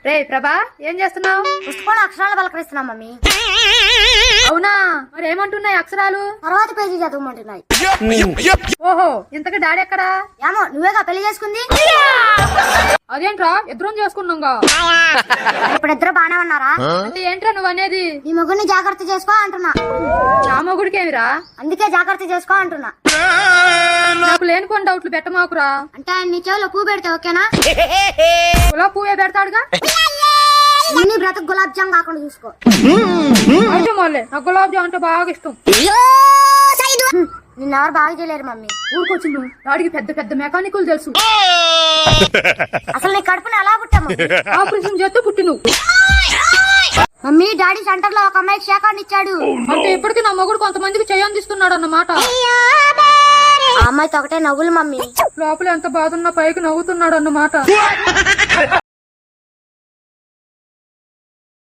రే ప్రభా, ఏం చేస్తున్నావు? పుస్తకంలో అక్షరాలు పలకరిస్తున్నాం మమ్మీ. అవునా, మరి ఏమంటున్నాయి అక్షరాలు? తర్వాత పేజీ చదవమంటున్నాయి. ఓహో, ఇంతకు డాడీ ఎక్కడా? ఏమో నువ్వేగా పెళ్లి చేసుకుంది. అదేంట్రా, ఇద్దరం చేసుకున్నాంగా. ఇప్పుడు ఇద్దరు బానే ఉన్నారా? అంటే ఏంట్రా నువ్వు అనేది? నీ మొగుడిని జాగ్రత్త చేసుకో అంటున్నా. నా మొగుడికేమిరా? అందుకే జాగ్రత్త చేసుకో అంటున్నా. నాకు లేనిపోని డౌట్లు పెట్టమాకురా. అంటే ఆయన నీ చెవులో పువ్వు పెడితే ఓకేనా? గులాబీ పువ్వే పెడతాడుగా. నీ బ్రతుకు గులాబ్ జామ్ కాకుండా చూసుకో. అయితే మళ్ళీ నాకు గులాబ్ జామ్ అంటే బాగా ఇష్టం. నిన్నెవరు బాగా చేయలేరు మమ్మీ. ఊరుకొచ్చిండు, వాడికి పెద్ద పెద్ద మెకానికులు తెలుసు. అసలు నీ కడుపుని ఎలా పుట్టాము? ఆపరేషన్ చేస్తే పుట్టి నువ్వు. మమ్మీ, డాడీ సెంటర్ లో ఒక అమ్మాయికి షేకాన్ని ఇచ్చాడు. అంటే ఇప్పటికీ నా మొగుడు కొంతమందికి చేయందిస్తున్నాడు అన్నమాట. ఆ అమ్మాయితో ఒకటే నవ్వులు మమ్మీ. లోపల ఎంత బాధ ఉన్నా పైకి నవ్వుతున్నాడు అన్నమాట.